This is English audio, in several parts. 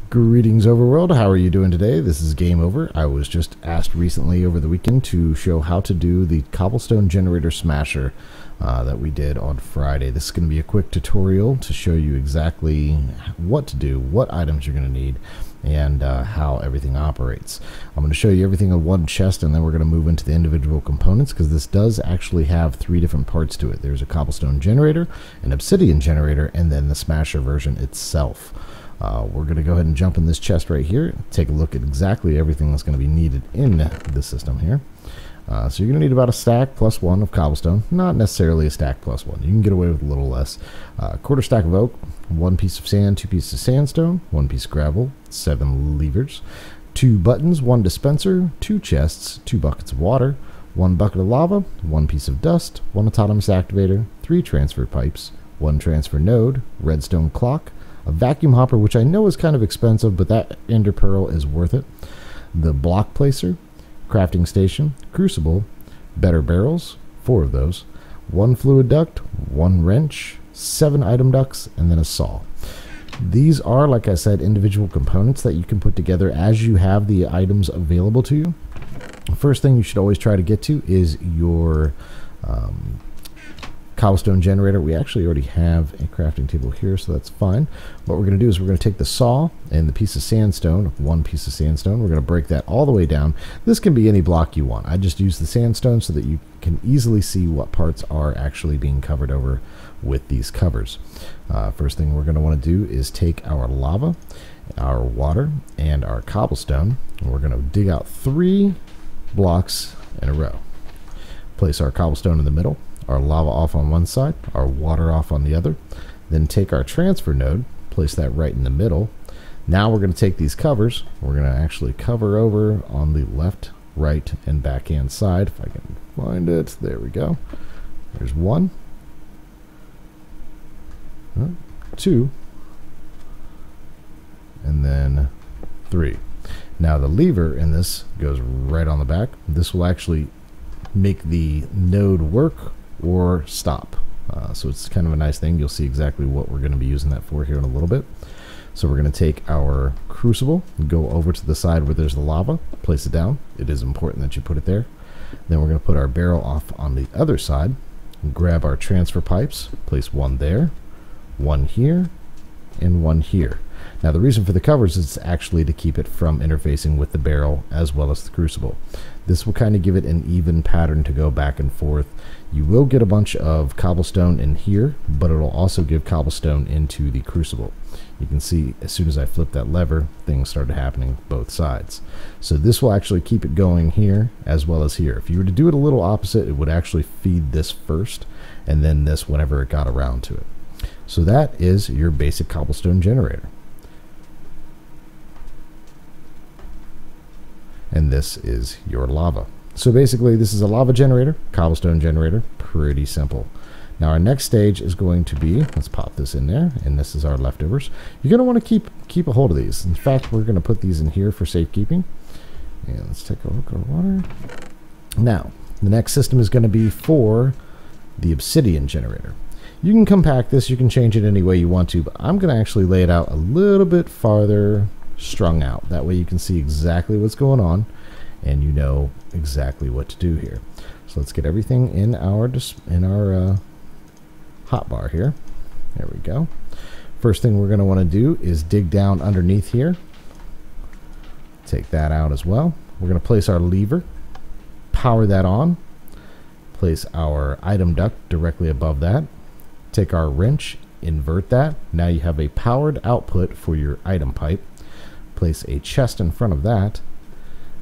Greetings overworld, how are you doing today? This is Game Over. I was just asked recently over the weekend to show how to do the cobblestone generator smasher that we did on Friday. This is going to be a quick tutorial to show you exactly what to do, what items you're going to need, and how everything operates. I'm going to show you everything in one chest, and then we're going to move into the individual components, because this does actually have 3 different parts to it. There's a cobblestone generator, an obsidian generator, and then the smasher version itself. We're going to go ahead and jump in this chest right here, take a look at exactly everything that's going to be needed in the system here. So you're going to need about a stack plus 1 of cobblestone, not necessarily a stack plus 1. You can get away with a little less. Quarter stack of oak, 1 piece of sand, 2 pieces of sandstone, 1 piece of gravel, 7 levers, 2 buttons, 1 dispenser, 2 chests, 2 buckets of water, 1 bucket of lava, 1 piece of dust, 1 autonomous activator, 3 transfer pipes, 1 transfer node, redstone clock, a vacuum hopper, which I know is kind of expensive, but that ender pearl is worth it, the block placer, crafting station, crucible, better barrels, 4 of those, 1 fluid duct, 1 wrench, 7 item ducts, and then a saw. These are, like I said, individual components that you can put together as you have the items available to you. The first thing you should always try to get to is your cobblestone generator. We actually already have a crafting table here, so that's fine. What we're going to do is we're going to take the saw and the piece of sandstone, 1 piece of sandstone. We're going to break that all the way down. This can be any block you want. I just use the sandstone so that you can easily see what parts are actually being covered over with these covers. First thing we're going to want to do is take our lava, our water, and our cobblestone, and we're going to dig out 3 blocks in a row. Place our cobblestone in the middle, our lava off on one side, our water off on the other. Then take our transfer node, place that right in the middle. Now we're going to take these covers, we're going to actually cover over on the left, right, and backhand side. If I can find it, there we go. There's 1, 2, and then 3. Now the lever in this goes right on the back. This will actually make the node work or stop. So it's kind of a nice thing. You'll see exactly what we're going to be using that for here in a little bit. So we're going to take our crucible, go over to the side where there's the lava, place it down. It is important that you put it there. Then we're going to put our barrel off on the other side, grab our transfer pipes, place 1 there, 1 here, and 1 here. Now the reason for the covers is actually to keep it from interfacing with the barrel as well as the crucible. This will kind of give it an even pattern to go back and forth. You will get a bunch of cobblestone in here, but it'll also give cobblestone into the crucible. You can see as soon as I flip that lever, things started happening both sides. So this will actually keep it going here as well as here. If you were to do it a little opposite, it would actually feed this first and then this whenever it got around to it. So that is your basic cobblestone generator. And this is your lava. So basically this is a lava generator, cobblestone generator, pretty simple. Now our next stage is going to be, let's pop this in there, and this is our leftovers. You're going to want to keep a hold of these. In fact, we're going to put these in here for safekeeping. And let's take a look at our water. Now, the next system is going to be for the obsidian generator. You can compact this, you can change it any way you want to, but I'm going to actually lay it out a little bit farther strung out. That way you can see exactly what's going on and you know exactly what to do here. So let's get everything in our hotbar here. There we go. First thing we're going to want to do is dig down underneath here. Take that out as well. We're going to place our lever, power that on, place our item duct directly above that, take our wrench, invert that. Now you have a powered output for your item pipe. Place a chest in front of that.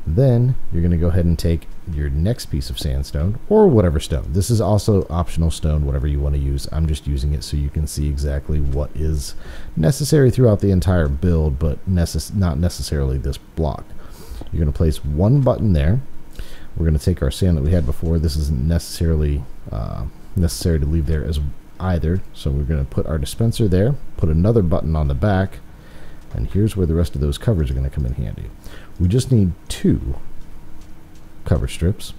Then you're going to go ahead and take your next piece of sandstone or whatever stone. This is also optional stone, whatever you want to use. I'm just using it so you can see exactly what is necessary throughout the entire build, but not necessarily this block. You're going to place 1 button there. We're going to take our sand that we had before. This isn't necessarily necessary to leave there as either. So we're going to put our dispenser there, put another button on the back, and here's where the rest of those covers are going to come in handy. We just need 2 cover strips.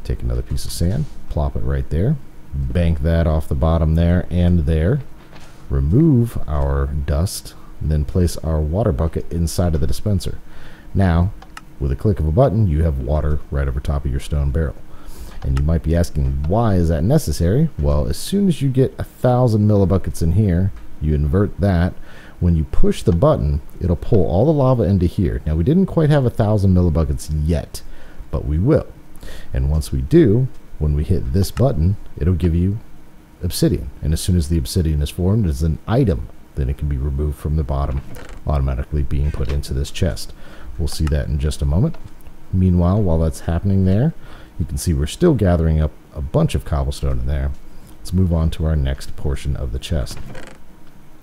Take another piece of sand, plop it right there, bank that off the bottom there and there, remove our dust and then place our water bucket inside of the dispenser. Now, with a click of a button, you have water right over top of your stone barrel. And you might be asking, why is that necessary? Well, as soon as you get 1,000 millibuckets in here, you invert that. When you push the button, it'll pull all the lava into here. Now, we didn't quite have 1,000 millibuckets yet, but we will. And once we do, when we hit this button, it'll give you obsidian. And as soon as the obsidian is formed as an item, then it can be removed from the bottom, automatically being put into this chest. We'll see that in just a moment. Meanwhile, while that's happening there, you can see we're still gathering up a bunch of cobblestone in there. Let's move on to our next portion of the chest.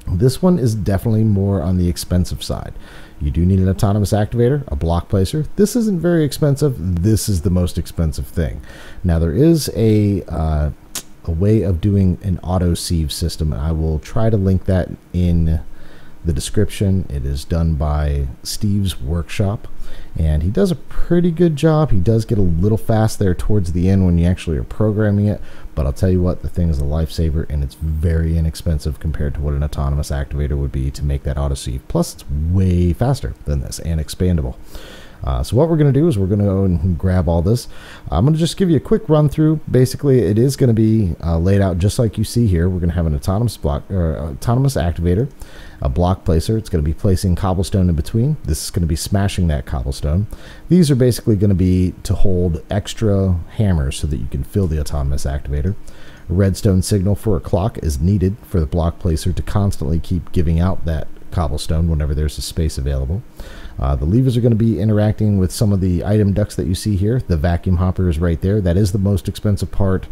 This one is definitely more on the expensive side. You do need an autonomous activator, a block placer. This isn't very expensive. This is the most expensive thing. Now, there is a way of doing an auto sieve system. I will try to link that in the description. It is done by Steve's workshop, and he does a pretty good job. He does get a little fast there towards the end when you actually are programming it, but I'll tell you what, the thing is a lifesaver, and it's very inexpensive compared to what an autonomous activator would be to make that auto sieve. Plus, it's way faster than this and expandable. So what we're going to do is we're going to go and grab all this. I'm going to just give you a quick run through. Basically, it is going to be laid out just like you see here. We're going to have an autonomous activator, a block placer. It's going to be placing cobblestone in between. This is going to be smashing that cobblestone. These are basically going to be to hold extra hammers so that you can fill the autonomous activator. A redstone signal for a clock is needed for the block placer to constantly keep giving out that cobblestone whenever there's a space available. The levers are going to be interacting with some of the item ducts that you see here. The vacuum hopper is right there. That is the most expensive part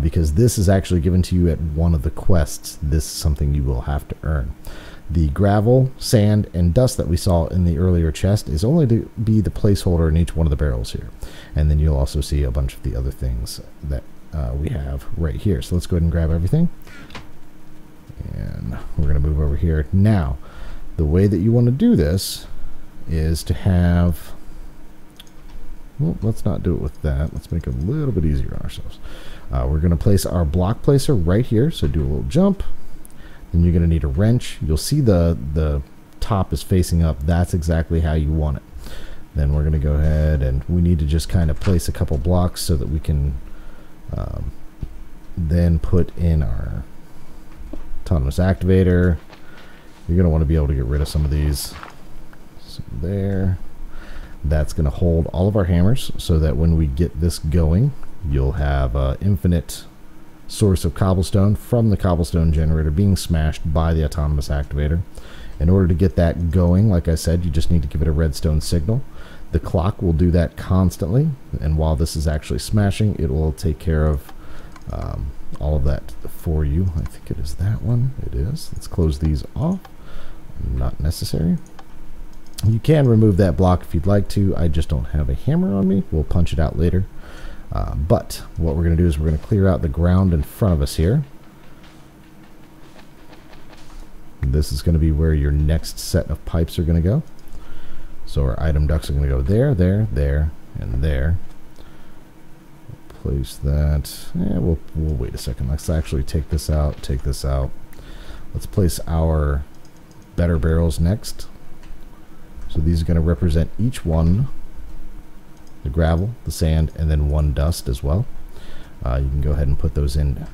because this is actually given to you at one of the quests. This is something you will have to earn. The gravel, sand, and dust that we saw in the earlier chest is only to be the placeholder in each one of the barrels here. And then you'll also see a bunch of the other things that we have right here. So let's go ahead and grab everything. And we're going to move over here. Now, the way that you want to do this is to have, well, let's not do it with that. Let's make it a little bit easier on ourselves. We're going to place our block placer right here. So do a little jump. Then you're going to need a wrench. You'll see the top is facing up. That's exactly how you want it. Then we're going to go ahead and we need to just kind of place a couple blocks so that we can then put in our autonomous activator. You're going to want to be able to get rid of some of these. So there. That's going to hold all of our hammers so that when we get this going, you'll have an infinite source of cobblestone from the cobblestone generator being smashed by the autonomous activator. In order to get that going, like I said, you just need to give it a redstone signal. The clock will do that constantly, and while this is actually smashing, it will take care of all of that for you. I think it is that one. It is. Let's close these off. Not necessary. You can remove that block if you'd like to. I just don't have a hammer on me. We'll punch it out later. But what we're going to do is we're going to clear out the ground in front of us here. This is going to be where your next set of pipes are going to go. So our item ducts are going to go there, there, there, and there. Place that. Yeah, we'll wait a second. Let's actually take this out, take this out. Let's place our better barrels next. So these are going to represent each one. The gravel, the sand, and then one dust as well. You can go ahead and put those in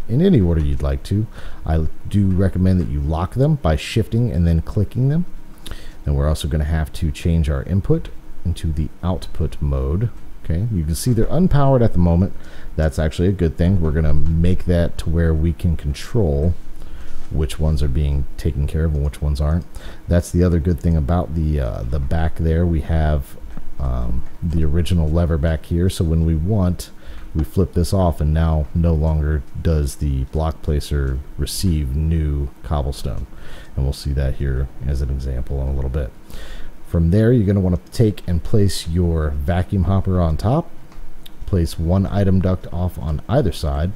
any order you'd like to. I do recommend that you lock them by shifting and then clicking them. And we're also going to have to change our input into the output mode. Okay, you can see they're unpowered at the moment. That's actually a good thing. We're going to make that to where we can control which ones are being taken care of and which ones aren't. That's the other good thing about the back there. We have the original lever back here, so when we want, we flip this off, and now no longer does the block placer receive new cobblestone. And we'll see that here as an example in a little bit. From there, you're going to want to take and place your vacuum hopper on top, place one item duct off on either side,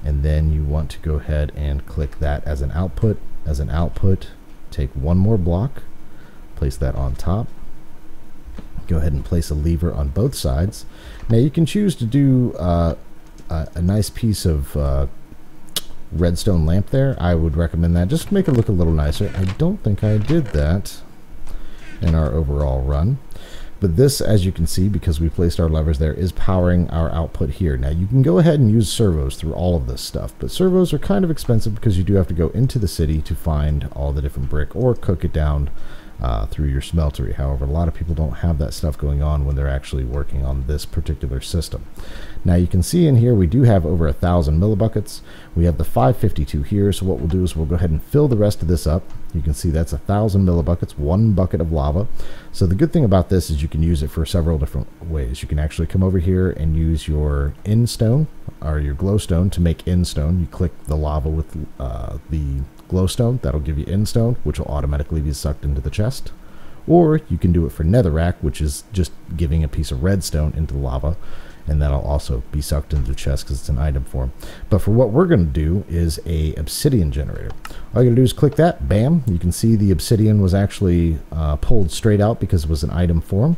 and then you want to go ahead and click that as an output. As an output, take one more block, place that on top. Go ahead and place a lever on both sides. Now you can choose to do a nice piece of redstone lamp there, I would recommend that just to make it look a little nicer. I don't think I did that in our overall run. But this, as you can see, because we placed our levers there, is powering our output here. Now you can go ahead and use servos through all of this stuff, but servos are kind of expensive because you do have to go into the city to find all the different brick or cook it down through your smeltery. However, a lot of people don't have that stuff going on when they're actually working on this particular system. Now you can see in here we do have over 1,000 millibuckets. We have the 552 here, so what we'll do is we'll go ahead and fill the rest of this up. You can see that's 1,000 millibuckets, 1 bucket of lava. So the good thing about this is you can use it for several different ways. You can actually come over here and use your endstone or your glowstone to make endstone. You click the lava with the glowstone, that'll give you endstone, which will automatically be sucked into the chest. Or you can do it for netherrack, which is just giving a piece of redstone into the lava, and that'll also be sucked into the chest because it's an item form. But for what we're going to do is a obsidian generator. All you gotta do is click that, bam, you can see the obsidian was actually pulled straight out because it was an item form.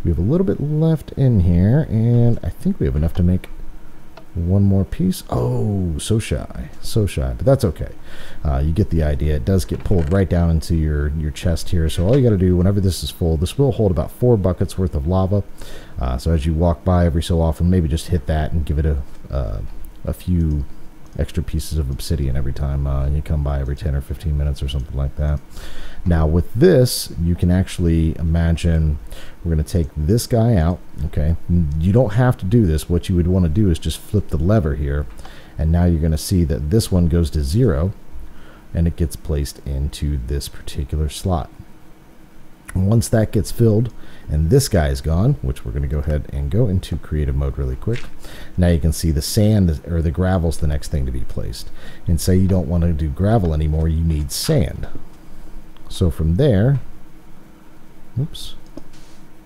We have a little bit left in here, and I think we have enough to make one more piece. Oh, so shy, but that's okay. You get the idea. It does get pulled right down into your chest here. So all you got to do whenever this is full, this will hold about 4 buckets worth of lava. So as you walk by every so often, maybe just hit that and give it a few extra pieces of obsidian every time you come by, every 10 or 15 minutes or something like that. Now with this, you can actually imagine we're going to take this guy out. Okay, you don't have to do this. What you would want to do is just flip the lever here, and now you're going to see that this one goes to 0 and it gets placed into this particular slot. Once that gets filled and this guy is gone, which we're going to go ahead and go into creative mode really quick, now you can see the sand or the gravel's the next thing to be placed. And say you don't want to do gravel anymore, you need sand. So from there, oops,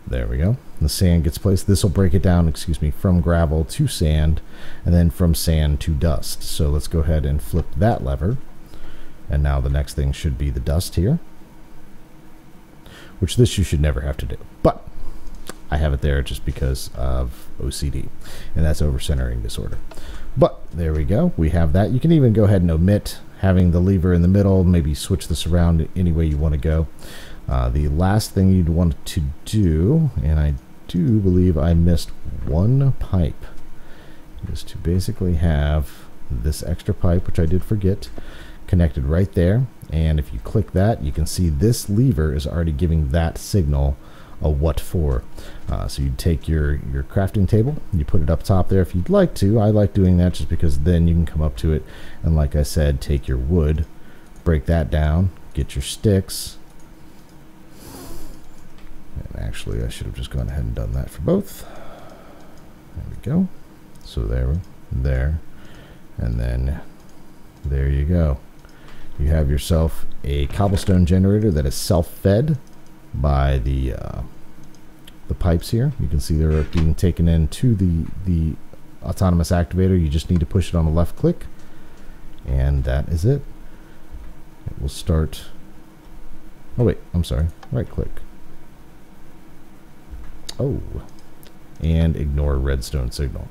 there we go. The sand gets placed. This will break it down, excuse me, from gravel to sand, and then from sand to dust. So let's go ahead and flip that lever. And now the next thing should be the dust here, which this you should never have to do. But I have it there just because of OCD, and that's over-centering disorder. But there we go. We have that. You can even go ahead and omit having the lever in the middle, maybe switch this around any way you want to go. The last thing you'd want to do, and I do believe I missed one pipe, is to basically have this extra pipe, which I did forget, connected right there. And if you click that, you can see this lever is already giving that signal a what for. So you take your crafting table, you put it up top there if you'd like to. I like doing that just because then you can come up to it and, like I said, take your wood, break that down, get your sticks. And actually I should have just gone ahead and done that for both. There we go. So there, and then there you go. You have yourself a cobblestone generator that is self-fed by the pipes here. You can see they're being taken into the autonomous activator. You just need to push it on the left click, and that is it. It will start. Oh wait, I'm sorry. Right click. Oh, and ignore redstone signal,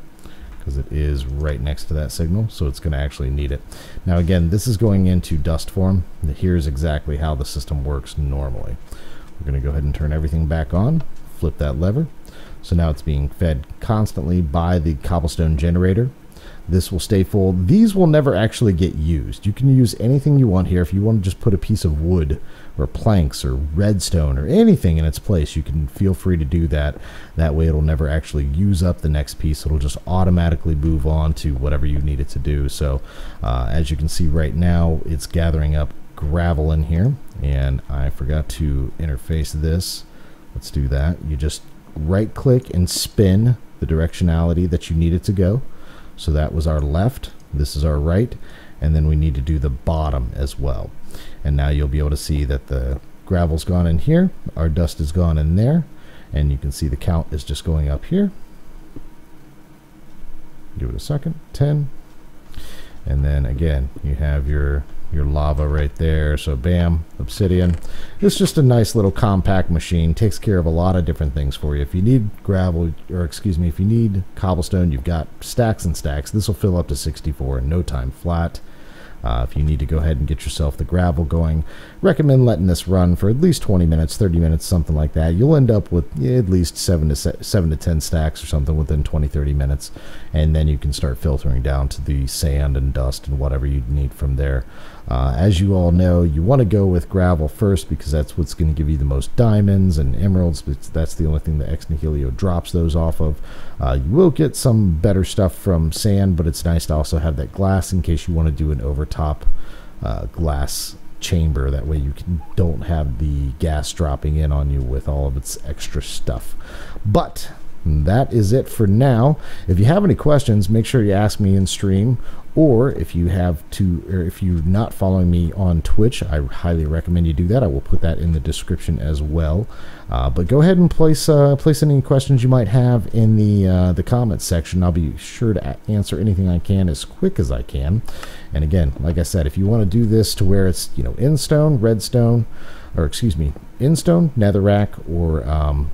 because it is right next to that signal, so it's going to actually need it. Now again, this is going into dust form. Here's exactly how the system works normally. We're going to go ahead and turn everything back on, flip that lever. So now it's being fed constantly by the cobblestone generator. This will stay full. These will never actually get used. You can use anything you want here. If you want to just put a piece of wood or planks or redstone or anything in its place, you can feel free to do that. That way it'll never actually use up the next piece. It'll just automatically move on to whatever you need it to do. So as you can see right now, it's gathering up gravel in here, and I forgot to interface this. Let's do that. You just right click and spin the directionality that you need it to go. So that was our left, this is our right, and then we need to do the bottom as well. And now you'll be able to see that the gravel's gone in here, our dust is gone in there, and you can see the count is just going up here. Give it a second, 10. And then again, you have your lava right there. So bam, obsidian. It's just a nice little compact machine. Takes care of a lot of different things for you. If you need gravel, or excuse me, if you need cobblestone, you've got stacks and stacks. This will fill up to 64 in no time flat. If you need to go ahead and get yourself the gravel going, recommend letting this run for at least 20 minutes, 30 minutes, something like that. You'll end up with at least 7 to 10 stacks or something within 20, 30 minutes, and then you can start filtering down to the sand and dust and whatever you need from there. As you all know, you want to go with gravel first because that's what's going to give you the most diamonds and emeralds. That's the only thing that Ex Nihilo drops those off of. You will get some better stuff from sand, but it's nice to also have that glass in case you want to do an overtop glass chamber. That way you don't have the gas dropping in on you with all of its extra stuff. But that is it for now. If you have any questions, make sure you ask me in stream, or if you're not following me on Twitch, I highly recommend you do that. I will put that in the description as well. But go ahead and place any questions you might have in the comments section. I'll be sure to answer anything I can as quick as I can. And again, like I said, if you want to do this to where it's in stone, redstone, or excuse me, in stone, netherrack, or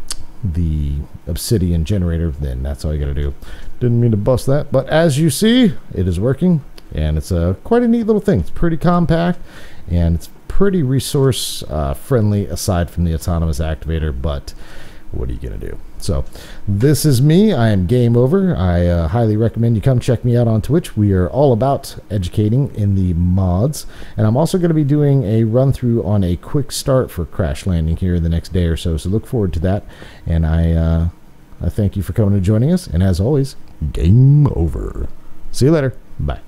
the obsidian generator, then that's all you gotta do. Didn't mean to bust that, but as you see, it is working, and it's quite a neat little thing. It's pretty compact, and it's pretty resource friendly aside from the autonomous activator, but what are you gonna do? So this is me. I am Game Over. I highly recommend you come check me out on Twitch. We are all about educating in the mods, and I'm also going to be doing a run through on a quick start for Crash Landing here the next day or so, so look forward to that. And I thank you for coming and joining us, and as always, Game Over. See you later. Bye.